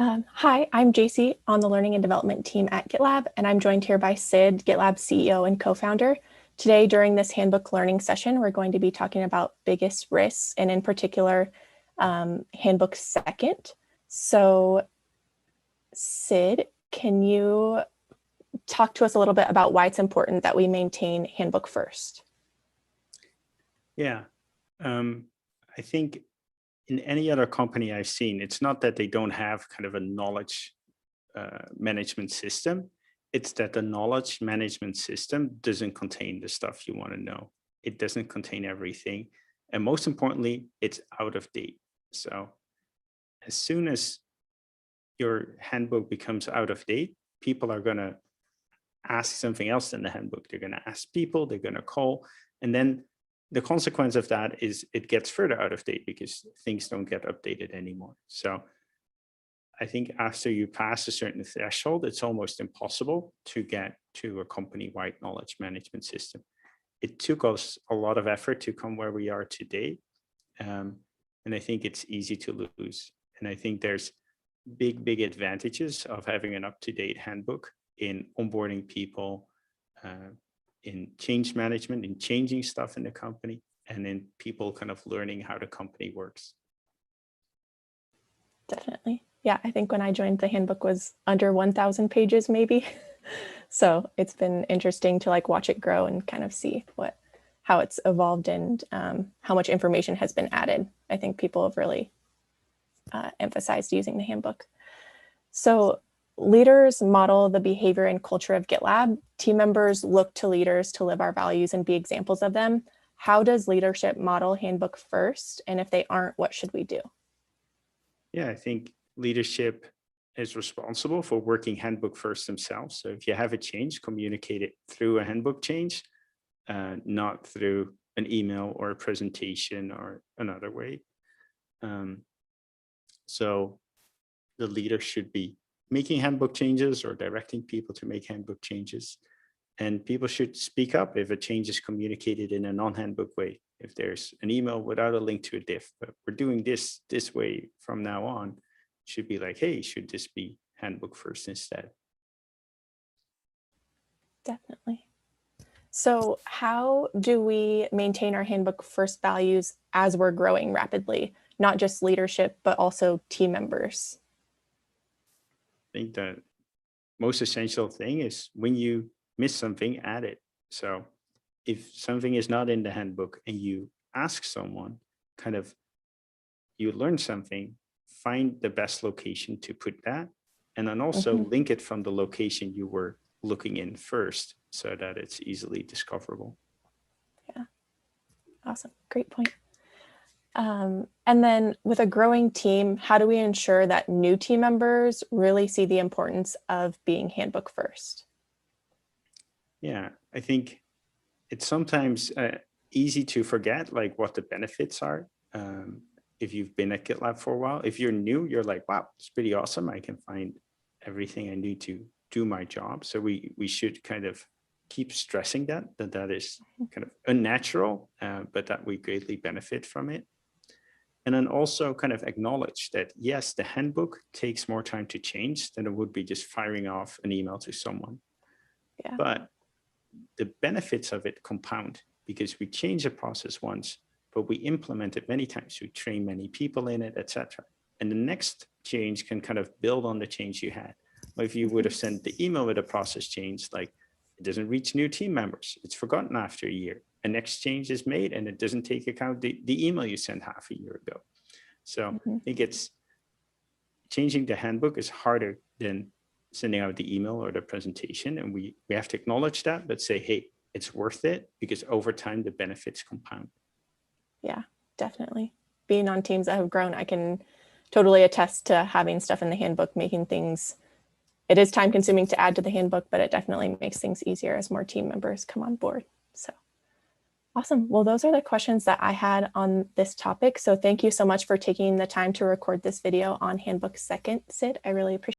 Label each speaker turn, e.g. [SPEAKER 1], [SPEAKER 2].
[SPEAKER 1] Hi, I'm JC on the Learning and Development team at GitLab, and I'm joined here by Sid, GitLab's CEO and co-founder. Today, during this Handbook learning session, we're going to be talking about biggest risks, and in particular, Handbook second. So, Sid, can you talk to us a little bit about why it's important that we maintain Handbook first?
[SPEAKER 2] Yeah, I think in any other company I've seen, it's not that they don't have kind of a knowledge management system. It's that the knowledge management system doesn't contain the stuff you want to know. It doesn't contain everything. And most importantly, it's out of date. So as soon as your handbook becomes out of date, people are going to ask something else in the handbook. They're going to ask people, they're going to call, and then the consequence of that is it gets further out of date because things don't get updated anymore. So I think after you pass a certain threshold, it's almost impossible to get to a company-wide knowledge management system. It took us a lot of effort to come where we are today. And I think it's easy to lose. And I think there's big advantages of having an up-to-date handbook in onboarding people, in change management, in changing stuff in the company, and in people kind of learning how the company works.
[SPEAKER 1] Definitely. Yeah, I think when I joined, the handbook was under 1,000 pages maybe. So it's been interesting to watch it grow and kind of see how it's evolved and how much information has been added. I think people have really emphasized using the handbook. So leaders model the behavior and culture of GitLab. Team members look to leaders to live our values and be examples of them. How does leadership model handbook first? And if they aren't, what should we do?
[SPEAKER 2] Yeah, I think leadership is responsible for working handbook first themselves. So if you have a change, communicate it through a handbook change, not through an email or a presentation or another way. So the leader should be making handbook changes or directing people to make handbook changes. And people should speak up if a change is communicated in a non-handbook way. If there's an email without a link to a diff, but we're doing this way from now on, it should be like, hey, should this be handbook first instead?
[SPEAKER 1] Definitely. So how do we maintain our handbook first values as we're growing rapidly, not just leadership, but also team members?
[SPEAKER 2] I think the most essential thing is when you miss something, add it. So if something is not in the handbook and you ask someone, kind of, you learn something, find the best location to put that, and then also link it from the location you were looking in first so that it's easily discoverable.
[SPEAKER 1] Yeah, awesome, great point. And then with a growing team, how do we ensure that new team members really see the importance of being handbook first?
[SPEAKER 2] Yeah, I think it's sometimes easy to forget what the benefits are. If you've been at GitLab for a while, if you're new, you're like, wow, it's pretty awesome. I can find everything I need to do my job. So we should kind of keep stressing that is kind of unnatural, but that we greatly benefit from it. And then also kind of acknowledge that, yes, the handbook takes more time to change than it would be just firing off an email to someone. Yeah. But the benefits of it compound because we change the process once, but we implement it many times. We train many people in it, etc. And the next change can kind of build on the change you had. Or if you would have sent the email with a process change, like it doesn't reach new team members, it's forgotten after a year. A next change is made and it doesn't take account the email you sent half a year ago. So I think it's changing the handbook is harder than sending out the email or the presentation. And we have to acknowledge that, but say, hey, it's worth it because over time the benefits compound.
[SPEAKER 1] Yeah, definitely. Being on teams that have grown, I can totally attest to having stuff in the handbook, making things, it is time consuming to add to the handbook, but it definitely makes things easier as more team members come on board. So awesome. Well, those are the questions that I had on this topic. So thank you so much for taking the time to record this video on Handbook Second, Sid. I really appreciate it.